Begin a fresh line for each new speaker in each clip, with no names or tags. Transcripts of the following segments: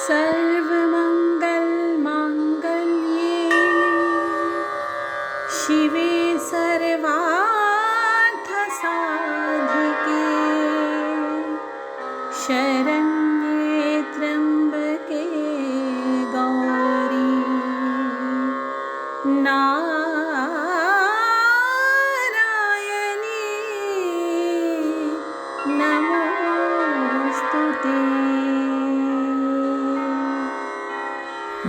सर्वमङ्गलमाङ्गल्ये शिवे सर्वार्थसाधिके शरण्ये त्र्यम्बके गौरी नारायणी नमोस्तुते।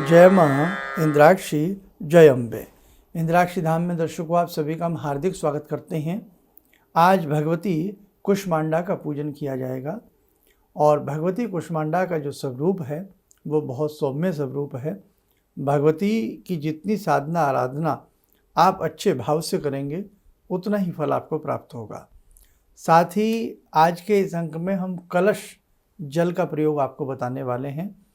जय माँ इंद्राक्षी, जय अम्बे। इंद्राक्षी धाम में दर्शकों आप सभी का हम हार्दिक स्वागत करते हैं। आज भगवती कुष्मांडा का पूजन किया जाएगा और भगवती कुष्मांडा का जो स्वरूप है वो बहुत सौम्य स्वरूप है। भगवती की जितनी साधना आराधना आप अच्छे भाव से करेंगे उतना ही फल आपको प्राप्त होगा। साथ ही आज के इस अंक में हम कलश जल का प्रयोग आपको बताने वाले हैं।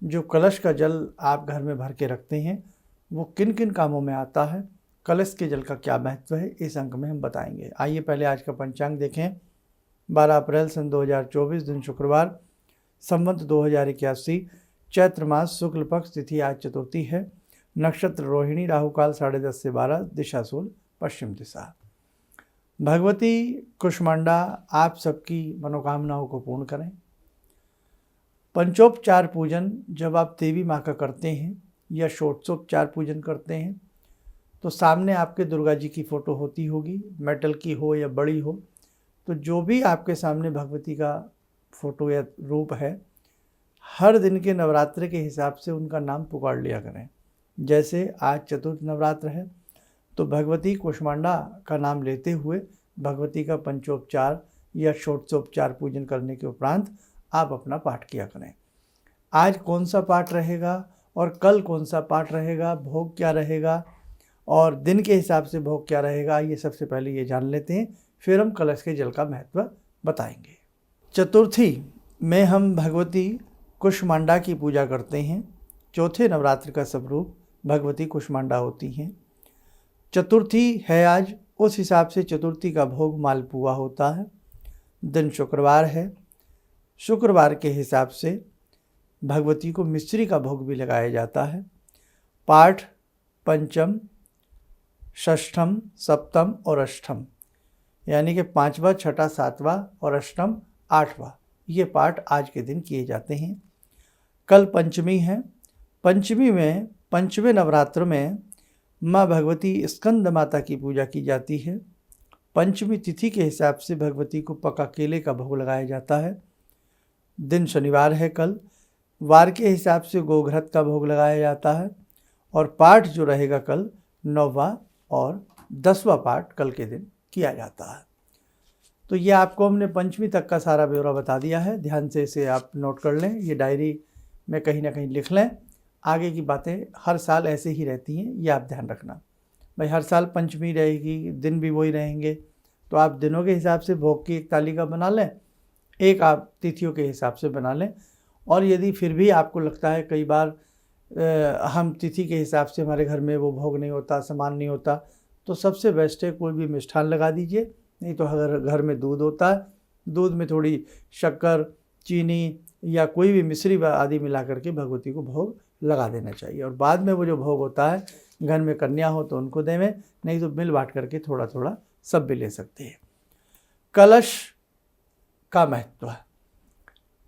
जो कलश का जल आप घर में भर के रखते हैं वो किन किन कामों में आता है, कलश के जल का क्या महत्व है, इस अंक में हम बताएंगे। आइए पहले आज का पंचांग देखें। 12 अप्रैल सन 2024 दिन शुक्रवार, संवत 2081, चैत्र मास शुक्ल पक्ष, तिथि आज चतुर्थी है, नक्षत्र रोहिणी, राहुकाल 10:30 से 12, दिशा सूल पश्चिम दिशा। भगवती कुष्मांडा आप सबकी मनोकामनाओं को पूर्ण करें। पंचोपचार पूजन जब आप देवी माँ का करते हैं या षोडशोपचार पूजन करते हैं तो सामने आपके दुर्गा जी की फ़ोटो होती होगी, मेटल की हो या बड़ी हो। तो जो भी आपके सामने भगवती का फ़ोटो या रूप है, हर दिन के नवरात्र के हिसाब से उनका नाम पुकार लिया करें। जैसे आज चतुर्थ नवरात्र है तो भगवती कुष्मांडा का नाम लेते हुए भगवती का पंचोपचार या षोडशोपचार पूजन करने के उपरांत आप अपना पाठ किया करें। आज कौन सा पाठ रहेगा और कल कौन सा पाठ रहेगा, भोग क्या रहेगा और दिन के हिसाब से भोग क्या रहेगा, ये सबसे पहले ये जान लेते हैं, फिर हम कलश के जल का महत्व बताएंगे। चतुर्थी में हम भगवती कुष्मांडा की पूजा करते हैं। चौथे नवरात्र का स्वरूप भगवती कुष्मांडा होती हैं। चतुर्थी है आज, उस हिसाब से चतुर्थी का भोग मालपुआ होता है। दिन शुक्रवार है, शुक्रवार के हिसाब से भगवती को मिश्री का भोग भी लगाया जाता है। पाठ पंचम, षष्ठम, सप्तम और अष्टम, यानी कि 5वां, 6ठा, 7वां और अष्टम 8वां, ये पाठ आज के दिन किए जाते हैं। कल पंचमी है। पंचमी में, पंचवें नवरात्र में माँ भगवती स्कंद माता की पूजा की जाती है। पंचमी तिथि के हिसाब से भगवती को पका केले का भोग लगाया जाता है। दिन शनिवार है कल, वार के हिसाब से गोघृत का भोग लगाया जाता है और पाठ जो रहेगा कल 9वां और 10वां पाठ कल के दिन किया जाता है। तो ये आपको हमने पंचमी तक का सारा ब्यौरा बता दिया है। ध्यान से इसे आप नोट कर लें, ये डायरी में कहीं ना कहीं लिख लें। आगे की बातें हर साल ऐसे ही रहती हैं, ये आप ध्यान रखना। भाई हर साल पंचमी रहेगी, दिन भी वही रहेंगे, तो आप दिनों के हिसाब से भोग की एक तालिका बना लें, एक आप तिथियों के हिसाब से बना लें। और यदि फिर भी आपको लगता है कई बार हम तिथि के हिसाब से हमारे घर में वो भोग नहीं होता, सामान नहीं होता, तो सबसे बेस्ट है कोई भी मिष्ठान लगा दीजिए। नहीं तो अगर घर में दूध होता है, दूध में थोड़ी शक्कर, चीनी या कोई भी मिश्री आदि मिला करके भगवती को भोग लगा देना चाहिए। और बाद में वो जो भोग होता है, घर में कन्या हो तो उनको देवें, नहीं तो मिल बांट करके थोड़ा थोड़ा सब भी ले सकते हैं। कलश का महत्व है।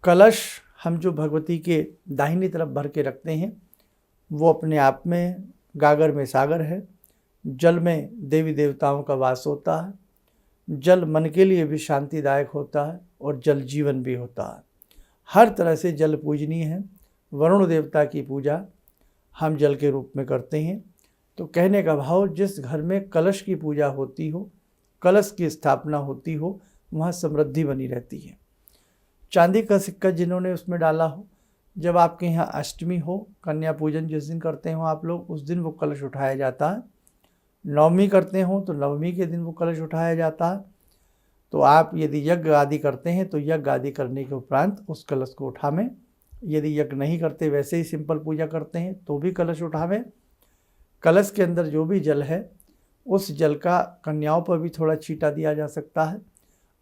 कलश हम जो भगवती के दाहिनी तरफ भर के रखते हैं वो अपने आप में गागर में सागर है। जल में देवी देवताओं का वास होता है। जल मन के लिए भी शांतिदायक होता है और जल जीवन भी होता है। हर तरह से जल पूजनीय है। वरुण देवता की पूजा हम जल के रूप में करते हैं। तो कहने का भाव, जिस घर में कलश की पूजा होती हो, कलश की स्थापना होती हो, वहाँ समृद्धि बनी रहती है। चांदी का सिक्का जिन्होंने उसमें डाला हो, जब आपके यहाँ अष्टमी हो, कन्या पूजन जिस दिन करते हो आप लोग, उस दिन वो कलश उठाया जाता है। नवमी करते हो तो नवमी के दिन वो कलश उठाया जाता है। तो आप यदि यज्ञ आदि करते हैं तो यज्ञ आदि करने के उपरांत उस कलश को उठावें। यदि यज्ञ नहीं करते, वैसे ही सिंपल पूजा करते हैं, तो भी कलश उठावें। कलश के अंदर जो भी जल है उस जल का कन्याओं पर भी थोड़ा छींटा दिया जा सकता है।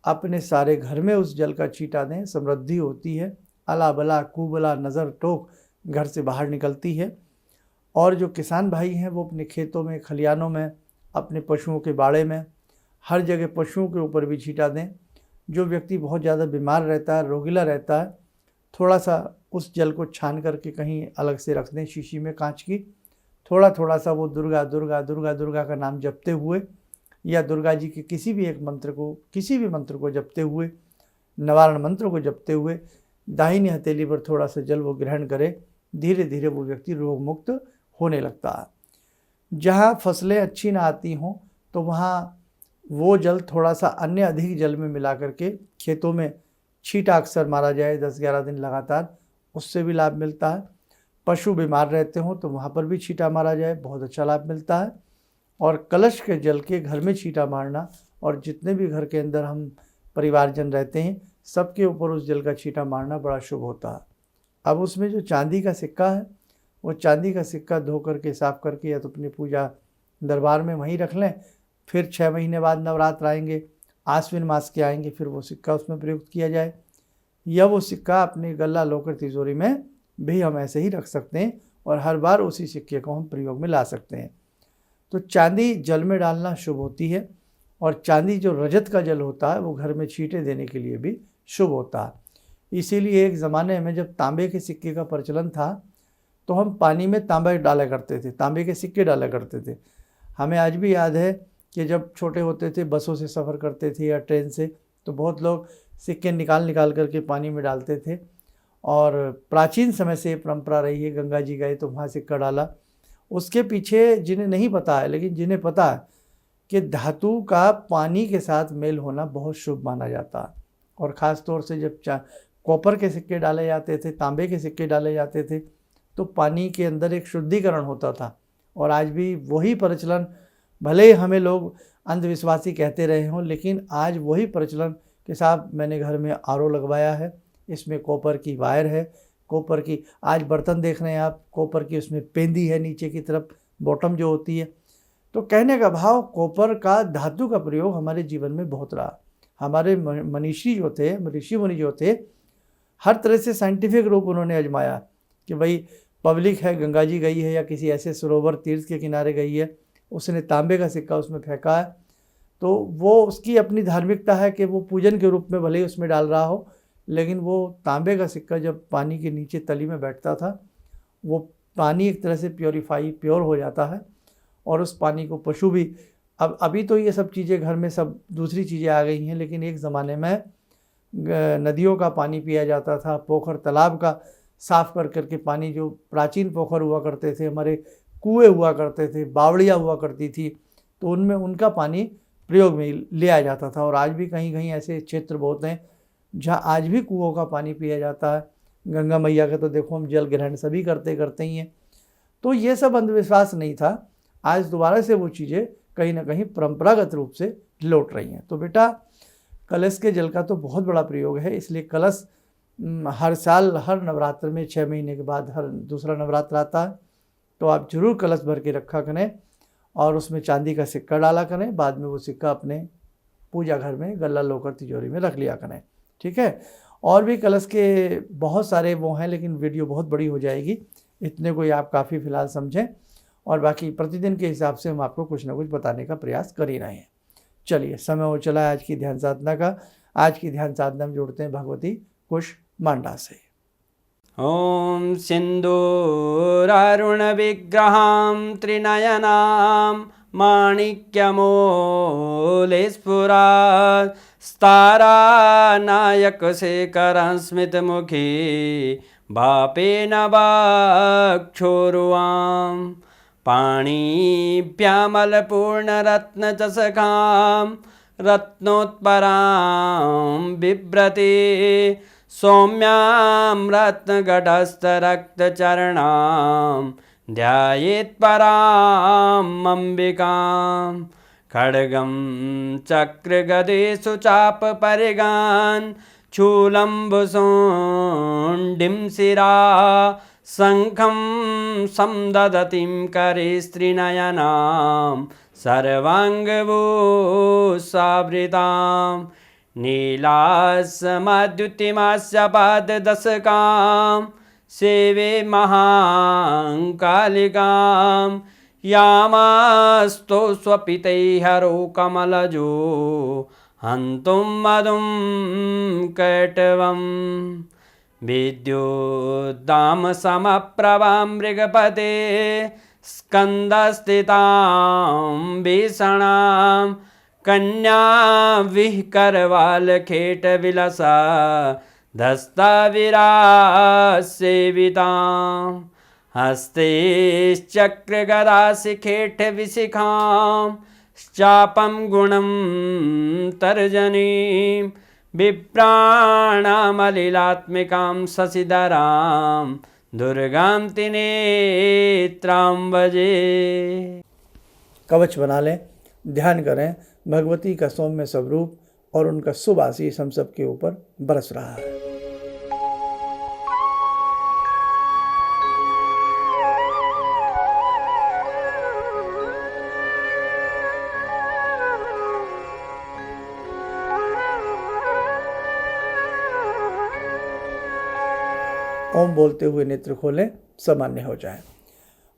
अपने सारे घर में उस जल का छींटा दें, समृद्धि होती है। अला बला कुबला नज़र टोक घर से बाहर निकलती है। और जो किसान भाई हैं वो अपने खेतों में, खलिहानों में, अपने पशुओं के बाड़े में, हर जगह पशुओं के ऊपर भी छींटा दें। जो व्यक्ति बहुत ज़्यादा बीमार रहता है, रोगीला रहता है, थोड़ा सा उस जल को छान करके कहीं अलग से रख दें, शीशी में कांच की। थोड़ा थोड़ा सा वो दुर्गा दुर्गा दुर्गा दुर्गा का नाम जपते हुए या दुर्गा जी के किसी भी मंत्र को जपते हुए, निवारण मंत्र को जपते हुए दाहिनी हथेली पर थोड़ा सा जल वो ग्रहण करे। धीरे धीरे वो व्यक्ति रोग मुक्त होने लगता है। जहाँ फसलें अच्छी ना आती हों तो वहाँ वो जल थोड़ा सा अन्य अधिक जल में मिला करके खेतों में छींटा अक्सर मारा जाए 10-11 दिन लगातार, उससे भी लाभ मिलता है। पशु बीमार रहते हों तो वहाँ पर भी छींटा मारा जाए, बहुत अच्छा लाभ मिलता है। और कलश के जल के घर में छींटा मारना, और जितने भी घर के अंदर हम परिवारजन रहते हैं सबके ऊपर उस जल का छींटा मारना बड़ा शुभ होता है। अब उसमें जो चांदी का सिक्का है, वो चांदी का सिक्का धो करके साफ करके या तो अपनी पूजा दरबार में वहीं रख लें। फिर 6 महीने बाद नवरात्र आएंगे, आश्विन मास के आएंगे, फिर वो सिक्का उसमें प्रयुक्त किया जाए। या वो सिक्का अपने गल्ला लॉकर तिजोरी में भी हम ऐसे ही रख सकते हैं और हर बार उसी सिक्के को हम प्रयोग में ला सकते हैं। तो चांदी जल में डालना शुभ होती है। और चांदी जो रजत का जल होता है वो घर में छींटे देने के लिए भी शुभ होता है। इसीलिए एक ज़माने में जब तांबे के सिक्के का प्रचलन था तो हम पानी में तांबा डाला करते थे, तांबे के सिक्के डाला करते थे। हमें आज भी याद है कि जब छोटे होते थे, बसों से सफ़र करते थे या ट्रेन से, तो बहुत लोग सिक्के निकाल करके पानी में डालते थे। और प्राचीन समय से ये परंपरा रही है। गंगा जी गए तो वहाँ सिक्का डाला। उसके पीछे जिन्हें नहीं पता है, लेकिन जिन्हें पता है कि धातु का पानी के साथ मेल होना बहुत शुभ माना जाता है। और ख़ास तौर से जब कॉपर के सिक्के डाले जाते थे, तांबे के सिक्के डाले जाते थे, तो पानी के अंदर एक शुद्धिकरण होता था। और आज भी वही प्रचलन, भले ही हमें लोग अंधविश्वासी कहते रहे हों, लेकिन आज वही प्रचलन कि साहब मैंने घर में आरओ लगवाया है, इसमें कॉपर की वायर है, कॉपर की, आज बर्तन देख रहे हैं आप, कॉपर की उसमें पेंदी है नीचे की तरफ, बॉटम जो होती है। तो कहने का भाव, कॉपर का, धातु का प्रयोग हमारे जीवन में बहुत रहा। हमारे मनीषी जो थे, ऋषि मुनि जो थे, हर तरह से साइंटिफिक रूप उन्होंने आजमाया कि भाई पब्लिक है, गंगा जी गई है या किसी ऐसे सरोवर तीर्थ के किनारे गई है, उसने तांबे का सिक्का उसमें फेंका है, तो वो उसकी अपनी धार्मिकता है कि वो पूजन के रूप में भले ही उसमें डाल रहा हो, लेकिन वो तांबे का सिक्का जब पानी के नीचे तली में बैठता था, वो पानी एक तरह से प्योर हो जाता है। और उस पानी को पशु भी, अभी तो ये सब चीज़ें घर में सब दूसरी चीज़ें आ गई हैं, लेकिन एक ज़माने में नदियों का पानी पिया जाता था, पोखर तालाब का साफ़ कर करके पानी, जो प्राचीन पोखर हुआ करते थे, हमारे कुएँ हुआ करते थे, बावड़ियाँ हुआ करती थी, तो उनमें उनका पानी प्रयोग में लिया जाता था। और आज भी कहीं कहीं ऐसे क्षेत्र बहुत हैं जहाँ आज भी कुओं का पानी पिया जाता है। गंगा मैया का तो देखो हम जल ग्रहण सभी करते ही हैं। तो ये सब अंधविश्वास नहीं था। आज दोबारा से वो चीज़ें कहीं ना कहीं परंपरागत रूप से लौट रही हैं। तो बेटा, कलश के जल का तो बहुत बड़ा प्रयोग है, इसलिए कलश हर साल, हर नवरात्र में 6 महीने के बाद हर दूसरा नवरात्र आता है, तो आप जरूर कलश भर के रखा करें और उसमें चांदी का सिक्का डाला करें। बाद में वो सिक्का अपने पूजा घर में गल्ला लॉकर तिजोरी में रख लिया करें, ठीक है। और भी कलश के बहुत सारे वो हैं, लेकिन वीडियो बहुत बड़ी हो जाएगी, इतने को ही आप काफ़ी फ़िलहाल समझें। और बाकी प्रतिदिन के हिसाब से हम आपको कुछ ना कुछ बताने का प्रयास कर ही रहे हैं। चलिए, समय हो चला है आज की ध्यान साधना का। आज की ध्यान साधना में जोड़ते हैं भगवती कुश मांडा से।
ॐ सिन्दूरारुणविग्रहां त्रिनयनां माणिक्यमूलस्फुरात् स्तारानायकशेखरं स्मितमुखी भापेन वाक्षोरुवां पाणिभ्यामलपूर्णरत्नचषकां रत्नोत्परां बिभ्रति सौम्यां रत्नघटस्थरक्तचरणां ध्यायेत्पराम् अम्बिकां खड्गं चक्रगदेषु चापपरिगान् शूलम्बुशोण्डिं शिरा शङ्खं संदधतीं करे स्त्रीनयनां सर्वाङ्गभूषावृतां नीलास्मद्युतिमास्य पाददशकां सेवे महाकालिकां यामास्तो स्वपितैहरो कमलजो हन्तुं मधुं कैटवम् विद्युद्दाम समप्रभां मृगपते स्कन्दस्थितां भीषणां कन्या विहकरवालखेटविलसा धस्ताविरासेवितां हस्तैश्चक्रगदाशिखेटविशिखां चापं गुणं तर्जनीं विप्राणामलिलात्मिकां शशिधरां दुर्गां त्रिनेत्रां भजे।
कवच बना लें, ध्यान करें भगवती का सौम्य स्वरूप और उनका शुभ आशीष हम सब के ऊपर बरस रहा है। ओम बोलते हुए नेत्र खोलें, सामान्य हो जाए।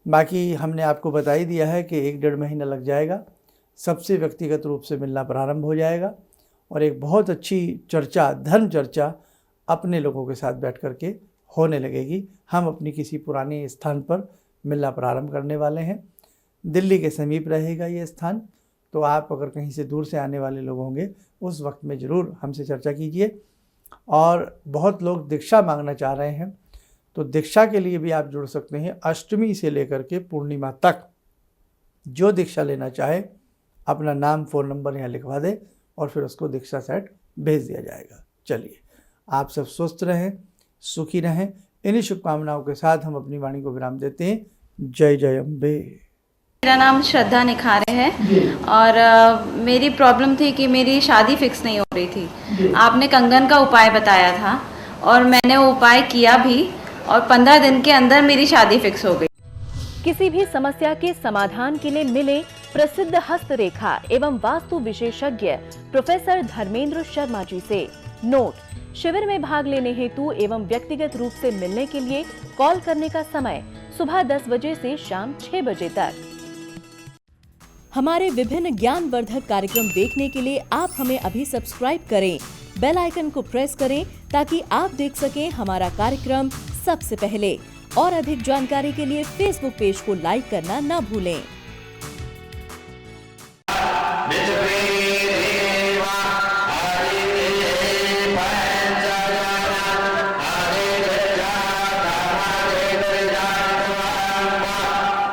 बाकी हमने आपको बता ही दिया है कि 1-1.5 महीना लग जाएगा, सबसे व्यक्तिगत रूप से मिलना प्रारंभ हो जाएगा और एक बहुत अच्छी चर्चा, धर्म चर्चा अपने लोगों के साथ बैठ कर के होने लगेगी। हम अपनी किसी पुराने स्थान पर मिलना प्रारंभ करने वाले हैं। दिल्ली के समीप रहेगा ये स्थान, तो आप अगर कहीं से दूर से आने वाले लोग होंगे उस वक्त में ज़रूर हमसे चर्चा कीजिए। और बहुत लोग दीक्षा मांगना चाह रहे हैं, तो दीक्षा के लिए भी आप जुड़ सकते हैं। अष्टमी से लेकर के पूर्णिमा तक जो दीक्षा लेना चाहे अपना नाम, फ़ोन नंबर यहाँ लिखवा दे और फिर उसको दीक्षा सेट भेज दिया जाएगा। चलिए, आप सब स्वस्थ रहें, सुखी रहें। इन्हीं शुभकामनाओं के साथ हम अपनी वाणी को विराम देते हैं। जय जय अम्बे।
मेरा नाम श्रद्धा निखारे है और मेरी प्रॉब्लम थी कि मेरी शादी फिक्स नहीं हो रही थी। आपने कंगन का उपाय बताया था और मैंने वो उपाय किया भी और 15 दिन के अंदर मेरी शादी फिक्स हो गई।
किसी भी समस्या के समाधान के लिए मिले प्रसिद्ध हस्तरेखा एवं वास्तु विशेषज्ञ प्रोफेसर धर्मेंद्र शर्मा जी से। नोट: शिविर में भाग लेने हेतु एवं व्यक्तिगत रूप से मिलने के लिए कॉल करने का समय सुबह 10 बजे से शाम 6 बजे तक। हमारे विभिन्न ज्ञानवर्धक कार्यक्रम देखने के लिए आप हमें अभी सब्सक्राइब करें, बेल आइकन को प्रेस करें ताकि आप देख सकें हमारा कार्यक्रम सबसे पहले। और अधिक जानकारी के लिए फेसबुक पेज को लाइक करना न भूलें।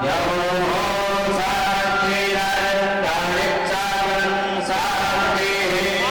Yo